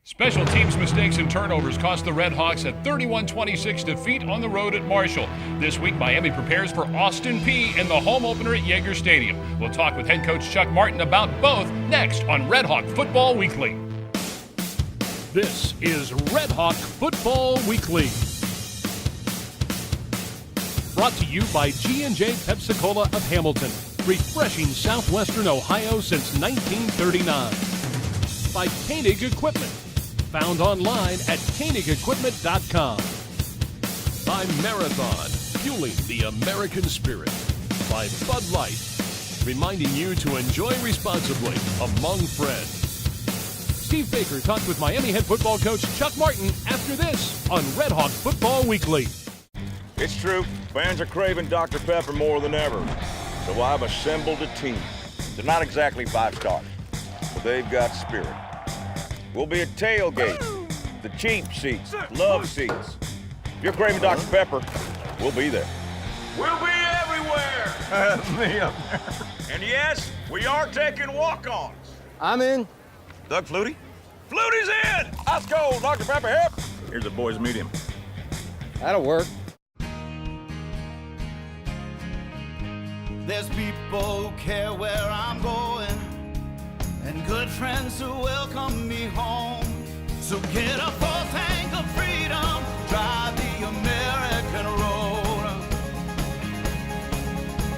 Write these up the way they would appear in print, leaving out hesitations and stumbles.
Special teams mistakes and turnovers cost the RedHawks a 31-26 defeat on the road at Marshall. This week, Miami prepares for Austin Peay in the home opener at Yager Stadium. We'll talk with head coach Chuck Martin about both next on RedHawk Football Weekly. This is RedHawk Football Weekly. Brought to you by G&J Pepsi-Cola of Hamilton, refreshing Southwestern Ohio since 1939. By Koenig Equipment, found online at KoenigEquipment.com. By Marathon, fueling the American spirit. By Bud Light, reminding you to enjoy responsibly among friends. Steve Baker talked with Miami head football coach Chuck Martin after this on RedHawk Football Weekly. It's true, fans are craving Dr. Pepper more than ever, so I've assembled a team. They're not exactly five-stars, but they've got spirit. We'll be at tailgate, the cheap seats, love seats. If you're craving Dr. Pepper, we'll be there. We'll be everywhere! Me up there. And yes, we are taking walk-ons. I'm in. Doug Flutie? Flutie's in! Let's go, Dr. Pepper, hip! Here's a boys' medium. That'll work. There's people who care where I'm going, and good friends who welcome me home. So get a full tank of freedom, drive the American road.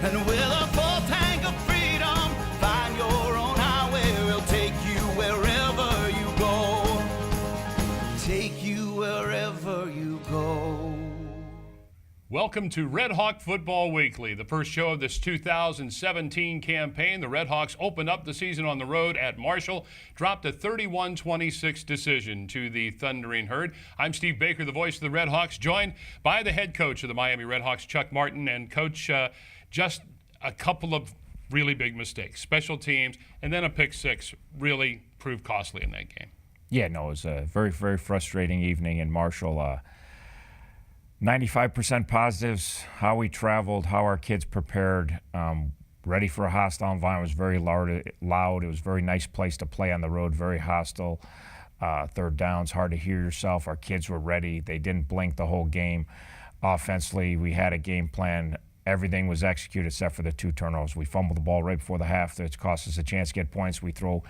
And with a full tank of freedom, find your own highway. We'll take you wherever you go. Take you wherever you go. Welcome to RedHawk Football Weekly, the first show of this 2017 campaign. The RedHawks opened up the season on the road at Marshall, dropped a 31-26 decision to the Thundering Herd. I'm Steve Baker, the voice of the RedHawks, joined by the head coach of the Miami RedHawks, Chuck Martin. And Coach, just a couple of really big mistakes, special teams, and then a pick six really proved costly in that game. Yeah, no, it was a very, very frustrating evening in Marshall. 95% positives, how we traveled, how our kids prepared, ready for a hostile environment. It was very loud. It was a very nice place to play on the road, very hostile. Third downs, hard to hear yourself. Our kids were ready. They didn't blink the whole game. Offensively, we had a game plan. Everything was executed except for the two turnovers. We fumbled the ball right before the half. That cost us a chance to get points. We throw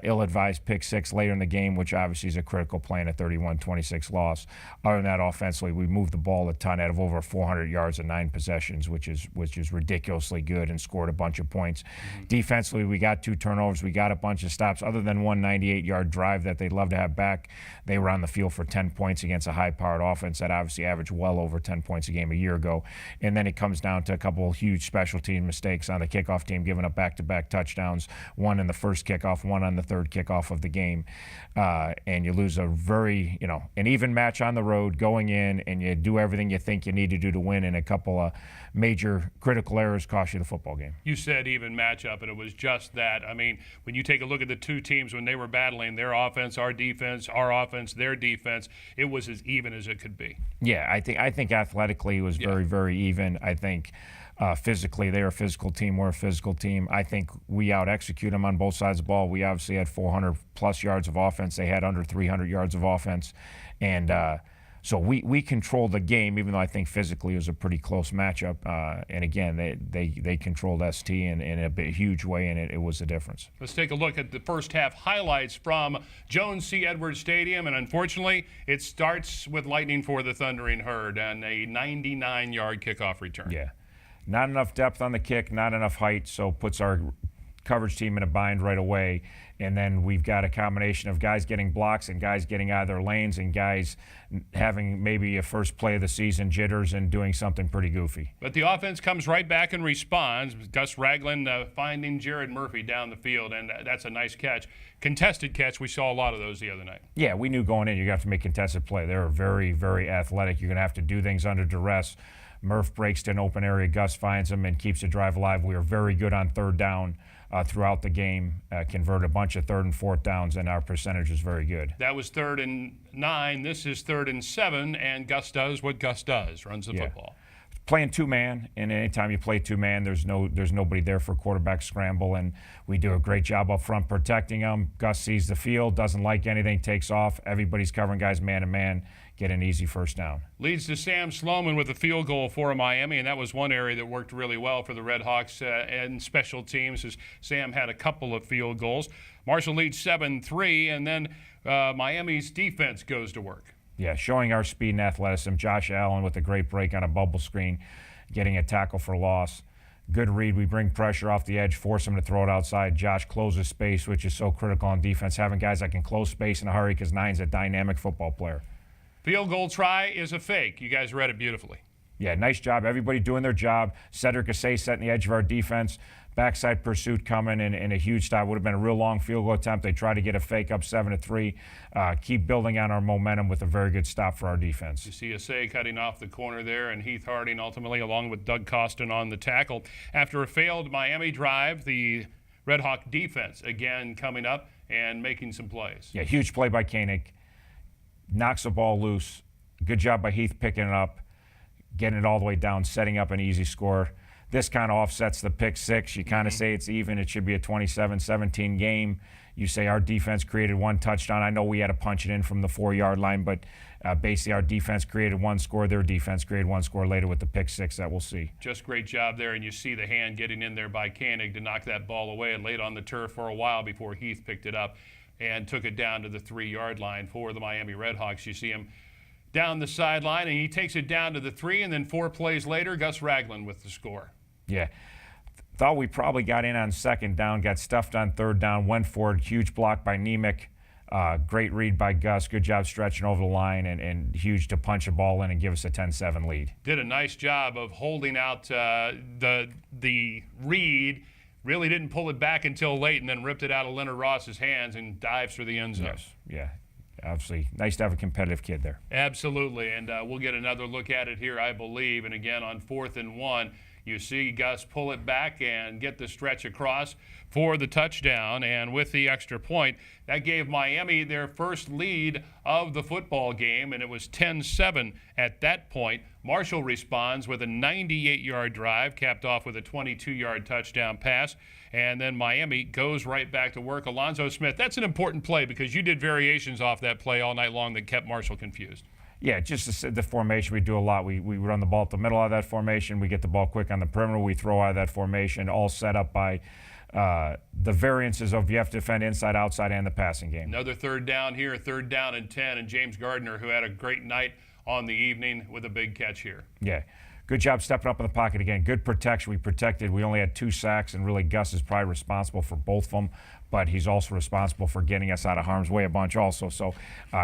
ill-advised pick six later in the game, which obviously is a critical play in a 31-26 loss. Other than that, offensively, we moved the ball a ton out of over 400 yards in 9 possessions, which is ridiculously good, and scored a bunch of points. Mm-hmm. Defensively, we got 2 turnovers. We got a bunch of stops. Other than one 98-yard drive that they'd love to have back, they were on the field for 10 points against a high-powered offense that obviously averaged well over 10 points a game a year ago. And then it comes down to a couple of huge special team mistakes on the kickoff team, giving up back-to-back touchdowns, one in the first kickoff, one on the third kickoff of the game. And you lose a very, an even match on the road going in, and you do everything you think you need to do to win, and a couple of major critical errors cost you the football game. You said even matchup, and it was just that. I mean, when you take a look at the two teams, when they were battling, their offense, our defense, our offense, their defense, it was as even as it could be. Yeah, I think athletically it was very, very even. I think physically, they're a physical team. We're a physical team. I think we out-execute them on both sides of the ball. We obviously had 400-plus yards of offense. They had under 300 yards of offense. And so we controlled the game, even though I think physically it was a pretty close matchup. And again, they controlled ST in a huge way, and it was the difference. Let's take a look at the first half highlights from Jones C. Edwards Stadium. And unfortunately, it starts with lightning for the Thundering Herd and a 99-yard kickoff return. Yeah. Not enough depth on the kick, not enough height, so puts our coverage team in a bind right away. And then we've got a combination of guys getting blocks and guys getting out of their lanes and guys having maybe a first play of the season jitters and doing something pretty goofy. But the offense comes right back and responds. Gus Ragland finding Jared Murphy down the field, and that's a nice catch. Contested catch, we saw a lot of those the other night. Yeah, we knew going in you have to make contested play. They're very, very athletic. You're going to have to do things under duress. Murph breaks to an open area. Gus finds him and keeps the drive alive. We were very good on third down throughout the game, converted a bunch of third and fourth downs, and our percentage is very good. That was 3rd and 9. This is 3rd and 7, and Gus does what Gus does, runs the football. playing two-man, and anytime you play two-man, there's nobody there for quarterback scramble, and we do a great job up front protecting them. Gus sees the field, doesn't like anything, takes off. Everybody's covering guys man-to-man, get an easy first down. Leads to Sam Sloman with a field goal for Miami, and that was one area that worked really well for the RedHawks and special teams, as Sam had a couple of field goals. Marshall leads 7-3, and then Miami's defense goes to work. Yeah, showing our speed and athleticism. Josh Allen with a great break on a bubble screen, getting a tackle for loss. Good read. We bring pressure off the edge, force him to throw it outside. Josh closes space, which is so critical on defense, having guys that can close space in a hurry because Nine's a dynamic football player. Field goal try is a fake. You guys read it beautifully. Yeah, nice job. Everybody doing their job. Cedric Assay setting the edge of our defense. Backside pursuit coming and a huge stop. Would have been a real long field goal attempt. They tried to get a fake up 7-3. Keep building on our momentum with a very good stop for our defense. You see Assay cutting off the corner there, and Heath Harding ultimately along with Doug Costin on the tackle. After a failed Miami drive, the RedHawk defense again coming up and making some plays. Yeah, huge play by Koenig. Knocks the ball loose. Good job by Heath picking it up, getting it all the way down, setting up an easy score. This kind of offsets the pick six. You kind of say it's even. It should be a 27-17 game. You say our defense created one touchdown. I know we had to punch it in from the 4-yard line, but basically our defense created one score. Their defense created one score later with the pick six that we'll see. Just great job there, and you see the hand getting in there by Koenig to knock that ball away and laid on the turf for a while before Heath picked it up and took it down to the 3-yard line for the Miami RedHawks. You see him down the sideline, and he takes it down to the 3, and then 4 plays later, Gus Ragland with the score. Yeah. Thought we probably got in on second down, got stuffed on third down, went for it. Huge block by Nemec. Great read by Gus. Good job stretching over the line, and huge to punch a ball in and give us a 10-7 lead. Did a nice job of holding out the read. Really didn't pull it back until late, and then ripped it out of Leonard Ross's hands and dives for the end zone. Yes, yeah. Obviously, nice to have a competitive kid there. Absolutely, and we'll get another look at it here, I believe. And again, on 4th and 1, you see Gus pull it back and get the stretch across for the touchdown. And with the extra point, that gave Miami their first lead of the football game, and it was 10-7 at that point. Marshall responds with a 98-yard drive, capped off with a 22-yard touchdown pass. And then Miami goes right back to work. Alonzo Smith, that's an important play because you did variations off that play all night long that kept Marshall confused. Yeah, just the formation. We do a lot. We run the ball at the middle of that formation. We get the ball quick on the perimeter. We throw out of that formation, all set up by the variances of you have to defend inside, outside, and the passing game. Another third down here, 3rd down and 10, and James Gardner, who had a great night on the evening with a big catch here. Yeah. Good job stepping up in the pocket again. Good protection. We protected. We only had 2 sacks, and really Gus is probably responsible for both of them, but he's also responsible for getting us out of harm's way a bunch also. So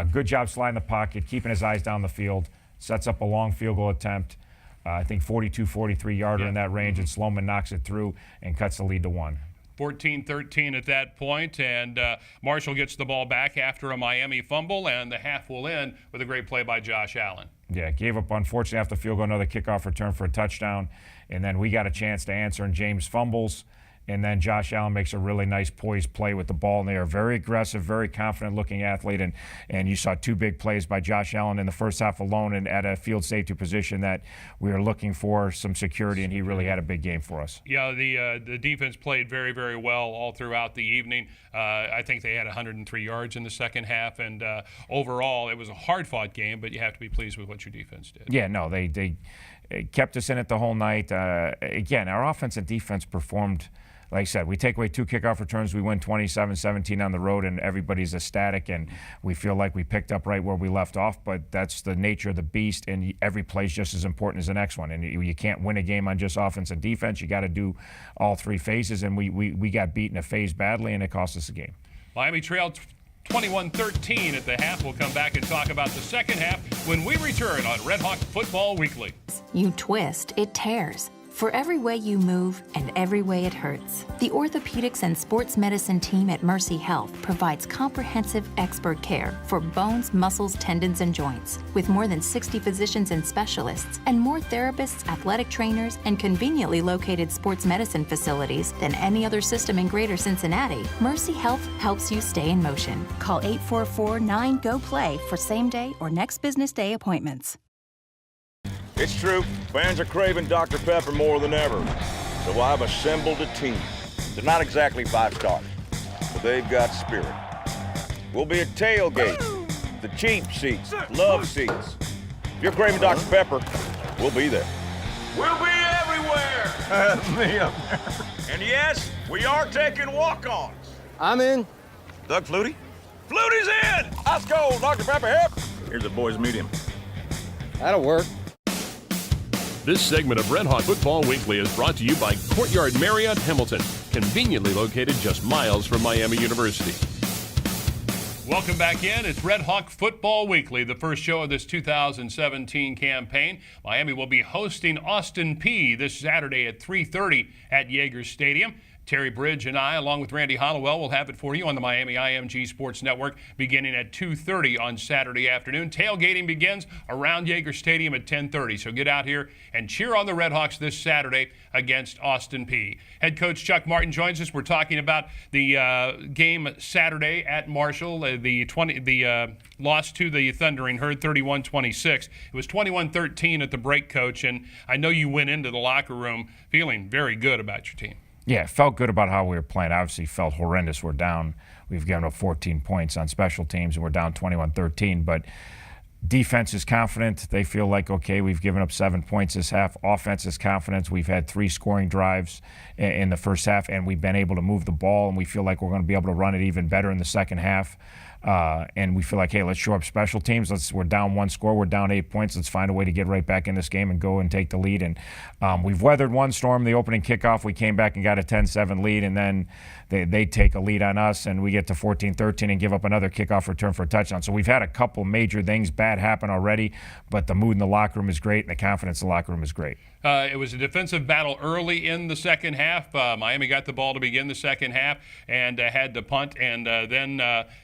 good job sliding the pocket, keeping his eyes down the field, sets up a long field goal attempt. I think 42, 43-yarder in that range, and Sloman knocks it through and cuts the lead to 1. 14-13 at that point, and Marshall gets the ball back after a Miami fumble, and the half will end with a great play by Josh Allen. Yeah, gave up, unfortunately, after the field goal, another kickoff return for a touchdown, and then we got a chance to answer, and James fumbles, and then Josh Allen makes a really nice poised play with the ball in the air. Very aggressive, very confident-looking athlete, and you saw 2 big plays by Josh Allen in the first half alone and at a field safety position that we were looking for some security, and he really had a big game for us. Yeah, the defense played very, very well all throughout the evening. I think they had 103 yards in the second half, and overall it was a hard-fought game, but you have to be pleased with what your defense did. Yeah, no, they kept us in it the whole night. Again, our offense and defense performed. Like I said, we take away 2 kickoff returns, we win 27-17 on the road, and everybody's ecstatic, and we feel like we picked up right where we left off, but that's the nature of the beast, and every play is just as important as the next one, and you can't win a game on just offense and defense. You got to do all 3 phases, and we got beat in a phase badly, and it cost us a game. Miami trailed 21-13 at the half. We'll come back and talk about the second half when we return on RedHawk Football Weekly. You twist, it tears. For every way you move and every way it hurts, the orthopedics and sports medicine team at Mercy Health provides comprehensive expert care for bones, muscles, tendons, and joints. With more than 60 physicians and specialists and more therapists, athletic trainers, and conveniently located sports medicine facilities than any other system in Greater Cincinnati, Mercy Health helps you stay in motion. Call 844-9-GO-PLAY for same-day or next business day appointments. It's true. Fans are craving Dr. Pepper more than ever. So I've assembled a team. They're not exactly 5 stars, but they've got spirit. We'll be at tailgate, the cheap seats, love seats. If you're craving Dr. Pepper, we'll be there. We'll be everywhere! And yes, we are taking walk-ons. I'm in. Doug Flutie? Flutie's in! Let's go, Dr. Pepper, hip! Here's the boys' medium. That'll work. This segment of RedHawk Football Weekly is brought to you by Courtyard Marriott Hamilton, conveniently located just miles from Miami University. Welcome back in. It's RedHawk Football Weekly, the first show of this 2017 campaign. Miami will be hosting Austin Peay this Saturday at 3:30 at Yager Stadium. Terry Bridge and I, along with Randy Hollowell, will have it for you on the Miami IMG Sports Network beginning at 2:30 on Saturday afternoon. Tailgating begins around Yager Stadium at 10:30, so get out here and cheer on the Redhawks this Saturday against Austin Peay. Head coach Chuck Martin joins us. We're talking about the game Saturday at Marshall, the loss to the Thundering Herd, 31-26. It was 21-13 at the break, Coach, and I know you went into the locker room feeling very good about your team. Yeah, felt good about how we were playing. Obviously felt horrendous. We're down. We've given up 14 points on special teams, and we're down 21-13. But defense is confident. They feel like, okay, we've given up 7 points this half. Offense is confident. We've had 3 scoring drives in the first half, and we've been able to move the ball, and we feel like we're going to be able to run it even better in the second half. And we feel like, hey, let's show up special teams. We're down 1 score. We're down 8 points. Let's find a way to get right back in this game and go and take the lead. And we've weathered one storm. The opening kickoff, we came back and got a 10-7 lead, and then they take a lead on us, and we get to 14-13 and give up another kickoff return for a touchdown. So we've had a couple major things bad happen already, but the mood in the locker room is great, and the confidence in the locker room is great. It was a defensive battle early in the second half. Miami got the ball to begin the second half and had to punt, and then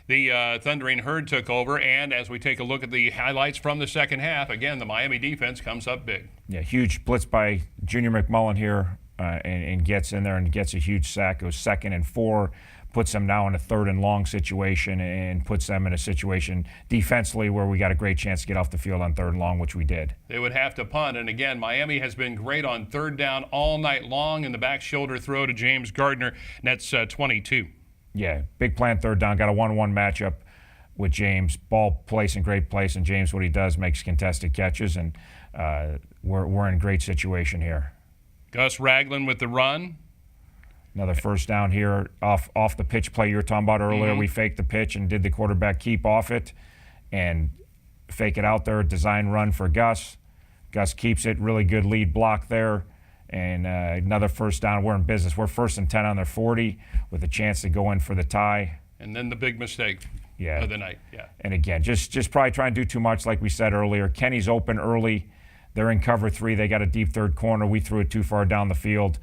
the Thundering Herd took over. And as we take a look at the highlights from the second half, again, the Miami defense comes up big. Yeah, huge blitz by Junior McMullen here and gets in there and gets a huge sack. It was 2nd and 4. Puts them now in a 3rd and long situation and puts them in a situation defensively where we got a great chance to get off the field on 3rd and long, which we did. They would have to punt, and again, Miami has been great on 3rd down all night long, and the back shoulder throw to James Gardner, and that's 22. Yeah, big plan 3rd down, got a 1-1 matchup with James. Ball place in great place, and James, what he does, makes contested catches, and we're in great situation here. Gus Ragland with the run. Another first down here off the pitch play you were talking about earlier. Mm-hmm. We faked the pitch and did the quarterback keep off it and fake it out there. Design run for Gus. Gus keeps it. Really good lead block there. And another first down. We're in business. We're 1st and 10 on their 40 with a chance to go in for the tie. And then the big mistake of the night. Yeah. And again, just probably trying to do too much like we said earlier. Kenny's open early. They're in cover 3. They got a deep 3rd corner. We threw it too far down the field.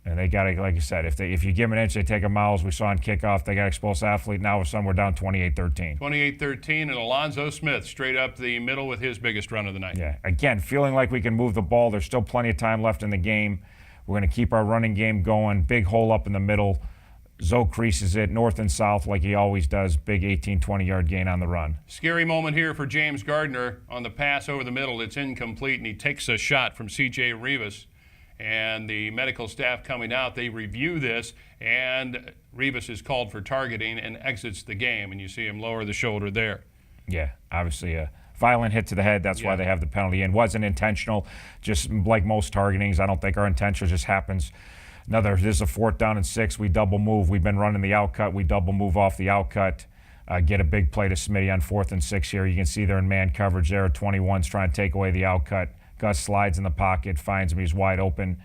And they got to, like you said, if you give them an inch, they take a mile. As we saw on kickoff, they got an explosive athlete. Now we're down 28-13. 28-13, and Alonzo Smith straight up the middle with his biggest run of the night. Yeah, again, feeling like we can move the ball. There's still plenty of time left in the game. We're going to keep our running game going. Big hole up in the middle. Zoe creases it north and south like he always does. Big 18, 20-yard gain on the run. Scary moment here for James Gardner on the pass over the middle. It's incomplete, and he takes a shot from C.J. Rivas. And the medical staff coming out, they review this, and Rivas is called for targeting and exits the game, and you see him lower the shoulder there. Yeah, obviously a violent hit to the head. That's why they have the penalty in. Wasn't intentional, just like most targetings. I don't think our intention just happens. This is a 4th down and 6. We double move. We've been running the out cut. We double move off the out cut. Get a big play to Smitty on 4th and 6 here. You can see they're in man coverage there. 21's trying to take away the out cut. Gus slides in the pocket, finds him. He's wide open,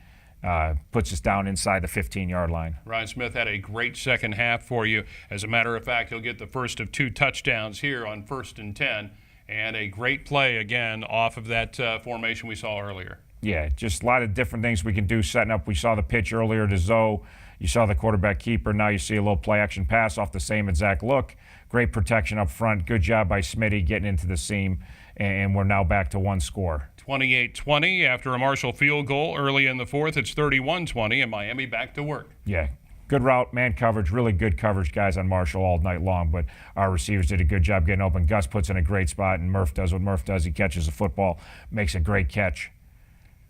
puts us down inside the 15-yard line. Ryan Smith had a great second half for you. As a matter of fact, he'll get the first of 2 touchdowns here on 1st and 10, and a great play again off of that formation we saw earlier. Yeah, just a lot of different things we can do setting up. We saw the pitch earlier to Zoe. You saw the quarterback keeper. Now you see a little play-action pass off the same exact look. Great protection up front. Good job by Smitty getting into the seam, and we're now back to 1 score. 28-20 after a Marshall field goal early in the 4th. It's 31-20, and Miami back to work. Yeah, Good route, man coverage, really good coverage, guys, on Marshall all night long. But our receivers did a good job getting open. Gus puts in a great spot, and Murph does what Murph does. He catches the football, makes a great catch.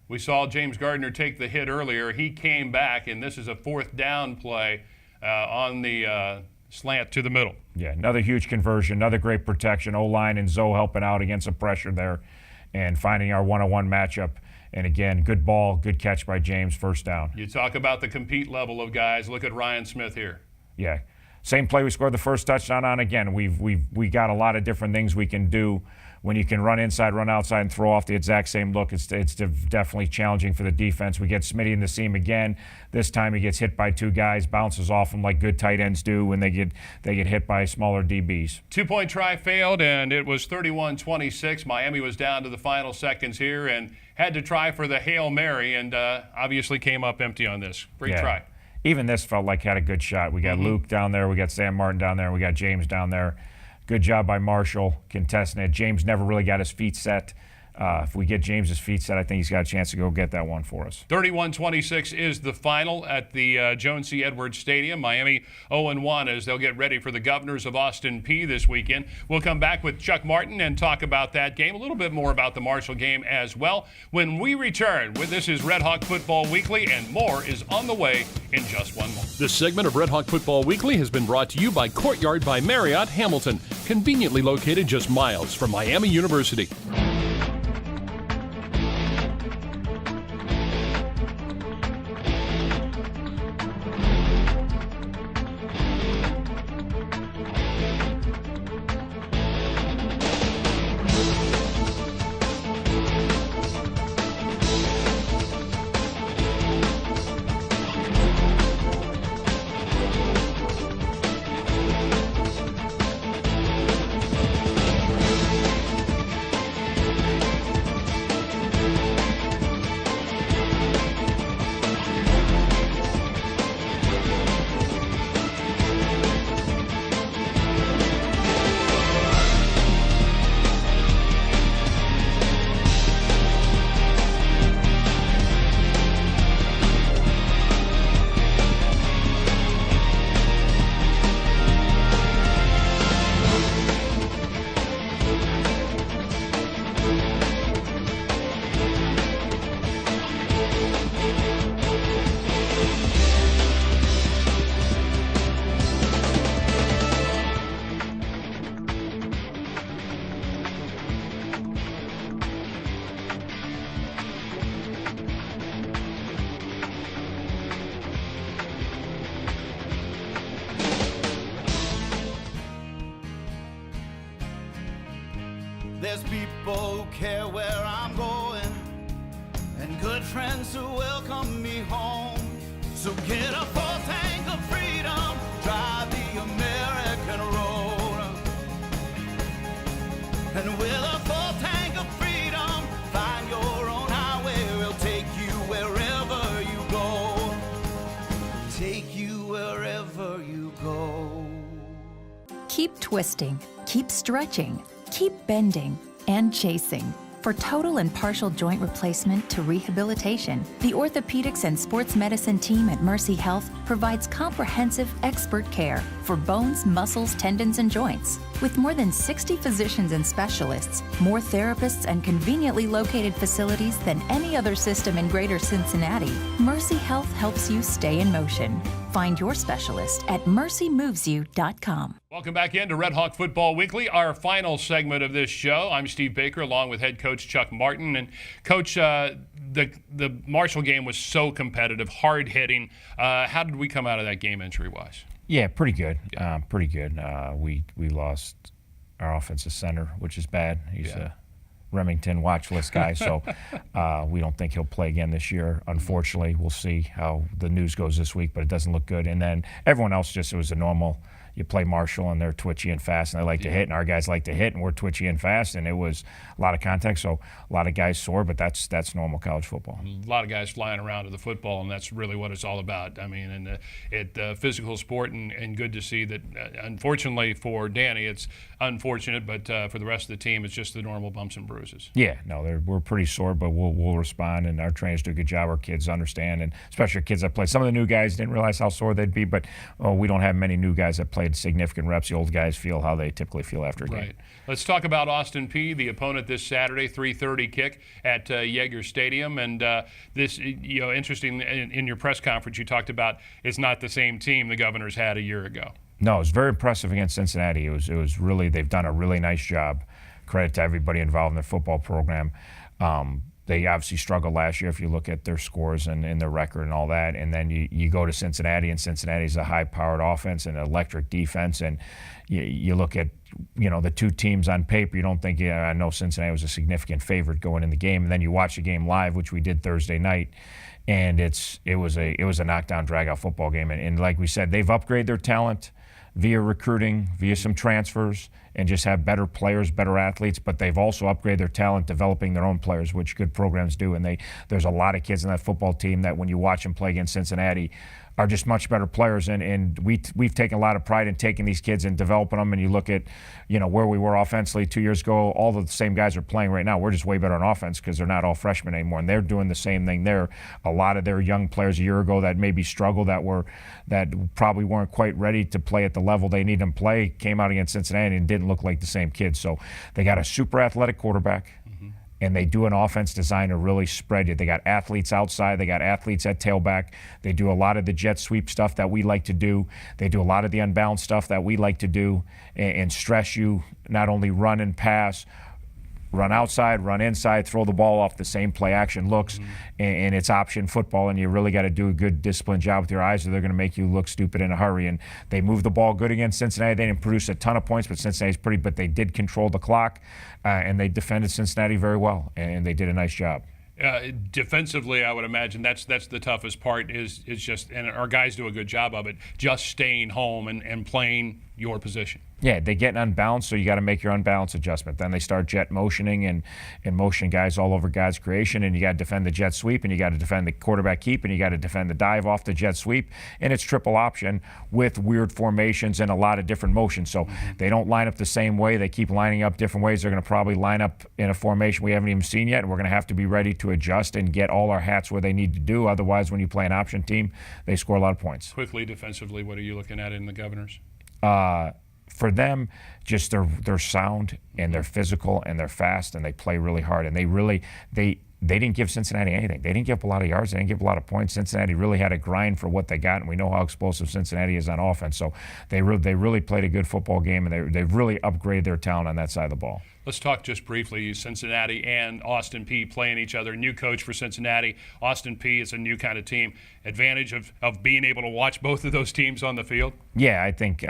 We saw James Gardner take the hit earlier. He came back, and this is a 4th down play on the slant to the middle. Yeah, another huge conversion, another great protection. O-line and Zoe helping out against some pressure there and finding our one-on-one matchup. And again, good ball, good catch by James, first down. You talk about the compete level of guys. Look at Ryan Smith here. Yeah, same play we scored the first touchdown on. Again, we got a lot of different things we can do. When you can run inside, run outside, and throw off the exact same look, it's definitely challenging for the defense. We get Smitty in the seam again. This time he gets hit by 2 guys, bounces off them like good tight ends do when they get hit by smaller DBs. 2-point try failed, and it was 31-26. Miami was down to the final seconds here and had to try for the Hail Mary, and obviously came up empty on this. Great try. Even this felt like had a good shot. We got Luke down there, we got Sam Martin down there, we got James down there. Good job by Marshall contesting it. James never really got his feet set. If we get James's feet set, I think he's got a chance to go get that one for us. 31-26 is the final at the Joan C. Edwards Stadium. Miami 0-1 as they'll get ready for the Governors of Austin Peay this weekend. We'll come back with Chuck Martin and talk about that game, a little bit more about the Marshall game as well. When we return, this is RedHawk Football Weekly, and more is on the way in just one moment. This segment of RedHawk Football Weekly has been brought to you by Courtyard by Marriott Hamilton, conveniently located just miles from Miami University. There's people who care where I'm going, and good friends who welcome me home. So get a full tank of freedom, drive the American road. And with a full tank of freedom, find your own highway. We'll take you wherever you go. Take you wherever you go. Keep twisting, keep stretching, keep bending, and chasing. For total and partial joint replacement to rehabilitation, the Orthopedics and Sports Medicine team at Mercy Health provides comprehensive expert care for bones, muscles, tendons, and joints. With more than 60 physicians and specialists, more therapists, and conveniently located facilities than any other system in Greater Cincinnati, Mercy Health helps you stay in motion. Find your specialist at mercymovesyou.com. Welcome back into RedHawk Football Weekly, our final segment of this show. I'm Steve Baker, along with head coach Chuck Martin. And Coach, the Marshall game was so competitive, hard-hitting. How did we come out of that game injury-wise? Yeah, pretty good. Pretty good. We lost our offensive center, which is bad. He's a Remington watch list guy, so we don't think he'll play again this year. Unfortunately, we'll see how the news goes this week, but it doesn't look good. And then everyone else it was a normal you play Marshall and they're twitchy and fast and they like to hit, and our guys like to hit and we're twitchy and fast, and it was a lot of contact, so a lot of guys sore, but that's normal college football. A lot of guys flying around to the football, and that's really what it's all about. I mean, and it's physical sport, and good to see that. Unfortunately for Danny, it's unfortunate, but for the rest of the team, it's just the normal bumps and bruises. Yeah, no, we're pretty sore, but we'll respond, and our trainers do a good job. Our kids understand, and especially our kids that play. Some of the new guys didn't realize how sore they'd be, but we don't have many new guys that played significant reps. The old guys feel how they typically feel after a game. Right. Let's talk about Austin Peay, the opponent this Saturday, 3:30 kick at Yeager Stadium, and this, interesting. In your press conference, you talked about it's not the same team the Governors had a year ago. No, it was very impressive against Cincinnati. It was really, they've done a really nice job. Credit to everybody involved in their football program. They obviously struggled last year if you look at their scores and their record and all that. And then you go to Cincinnati, and Cincinnati's a high-powered offense and an electric defense. And you look at, the two teams on paper, you don't think, I know Cincinnati was a significant favorite going in the game. And then you watch the game live, which we did Thursday night, and it was a knockdown, drag-out football game. And like we said, they've upgraded their talent via recruiting, via some transfers, and just have better players, better athletes, but they've also upgraded their talent developing their own players, which good programs do. And there's a lot of kids in that football team that when you watch them play against Cincinnati are just much better players. And we've taken a lot of pride in taking these kids and developing them. And you look at, where we were offensively 2 years ago, all the same guys are playing right now. We're just way better on offense because they're not all freshmen anymore. And they're doing the same thing there. A lot of their young players a year ago that maybe struggled, that probably weren't quite ready to play at the level they need them to play, came out against Cincinnati and didn't look like the same kids. So they got a super athletic quarterback. And they do an offense designed to really spread you. They got athletes outside. They got athletes at tailback. They do a lot of the jet sweep stuff that we like to do. They do a lot of the unbalanced stuff that we like to do and stress you, not only run and pass, run outside, run inside, throw the ball off the same play action looks, and it's option football, and you really got to do a good disciplined job with your eyes or they're going to make you look stupid in a hurry. And they moved the ball good against Cincinnati. They didn't produce a ton of points, but Cincinnati's but they did control the clock, and they defended Cincinnati very well, and they did a nice job. Defensively, I would imagine that's the toughest part is just, and our guys do a good job of it, just staying home and playing your position. Yeah, they get unbalanced, so you got to make your unbalanced adjustment. Then they start jet motioning and motion guys all over God's creation, and you got to defend the jet sweep, and you got to defend the quarterback keep, and you got to defend the dive off the jet sweep, and it's triple option with weird formations and a lot of different motions. So they don't line up the same way. They keep lining up different ways. They're going to probably line up in a formation we haven't even seen yet, and we're going to have to be ready to adjust and get all our hats where they need to do. Otherwise, when you play an option team, they score a lot of points. Quickly, defensively, what are you looking at in the Governors? For them, just they're sound and they're physical and they're fast and they play really hard, and they didn't give Cincinnati anything. They didn't give up a lot of yards. They didn't give up a lot of points. Cincinnati really had a grind for what they got, and we know how explosive Cincinnati is on offense. So they really played a good football game, and they've really upgraded their talent on that side of the ball. Let's talk just briefly, Cincinnati and Austin Peay playing each other. New coach for Cincinnati. Austin Peay is a new kind of team. Advantage of being able to watch both of those teams on the field? Yeah, I think,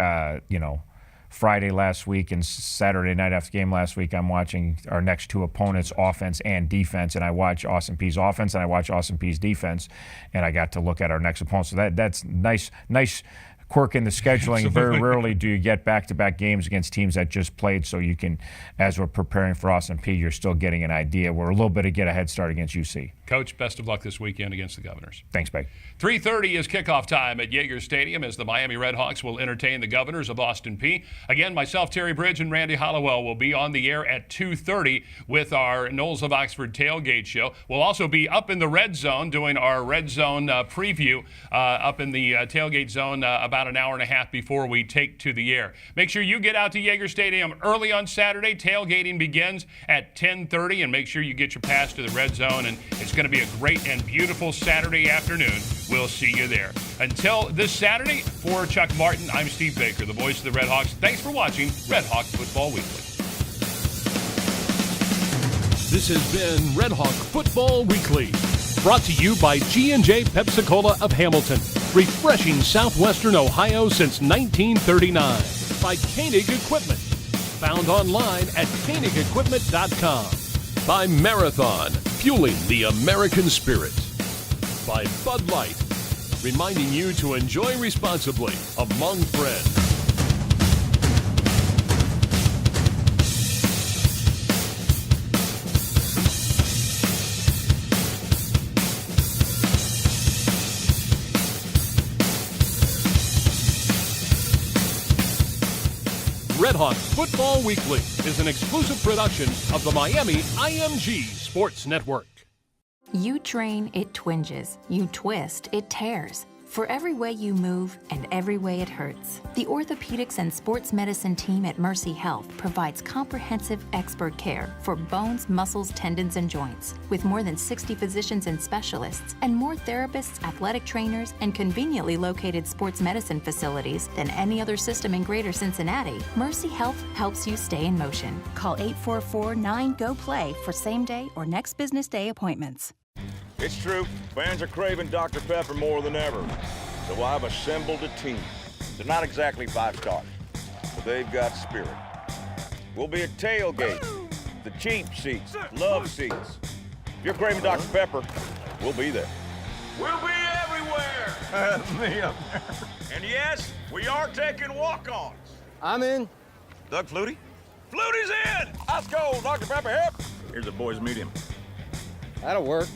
Friday last week and Saturday night after the game last week, I'm watching our next two opponents, offense and defense, and I watch Austin Peay's offense and I watch Austin Peay's defense, and I got to look at our next opponent. So that's nice quirk in the scheduling. Very rarely do you get back-to-back games against teams that just played, so you can, as we're preparing for Austin Peay, you're still getting an idea. We're a little bit to get a head start against UC. Coach, best of luck this weekend against the Governors. Thanks, Beck. 3:30 is kickoff time at Yeager Stadium as the Miami RedHawks will entertain the Governors of Austin Peay. Again, myself, Terry Bridge, and Randy Hollowell will be on the air at 2:30 with our Knowles of Oxford tailgate show. We'll also be up in the red zone doing our red zone preview up in the tailgate zone about an hour and a half before we take to the air. Make sure you get out to Yeager Stadium early on Saturday. Tailgating begins at 10:30, and make sure you get your pass to the red zone, and it's going to be a great and beautiful Saturday afternoon. We'll see you there. Until this Saturday, for Chuck Martin, I'm Steve Baker, the voice of the RedHawks. Thanks for watching RedHawk Football Weekly. This has been RedHawk Football Weekly, brought to you by G&J Pepsi-Cola of Hamilton, refreshing Southwestern Ohio since 1939. By Koenig Equipment, found online at KoenigEquipment.com. By Marathon, fueling the American spirit. By Bud Light, reminding you to enjoy responsibly among friends. Football Weekly is an exclusive production of the Miami IMG Sports Network. You train, it twinges. You twist, it tears. For every way you move and every way it hurts, the orthopedics and sports medicine team at Mercy Health provides comprehensive expert care for bones, muscles, tendons, and joints. With more than 60 physicians and specialists and more therapists, athletic trainers, and conveniently located sports medicine facilities than any other system in Greater Cincinnati, Mercy Health helps you stay in motion. Call 844-9-GO-PLAY for same-day or next business day appointments. It's true, fans are craving Dr. Pepper more than ever. So I've assembled a team. They're not exactly 5-stars, but they've got spirit. We'll be at tailgates, the cheap seats, love seats. If you're craving Dr. Pepper, we'll be there. We'll be everywhere! And yes, we are taking walk-ons. I'm in. Doug Flutie? Flutie's in! Let's go, Dr. Pepper, hip! Here's a boy's medium. That'll work.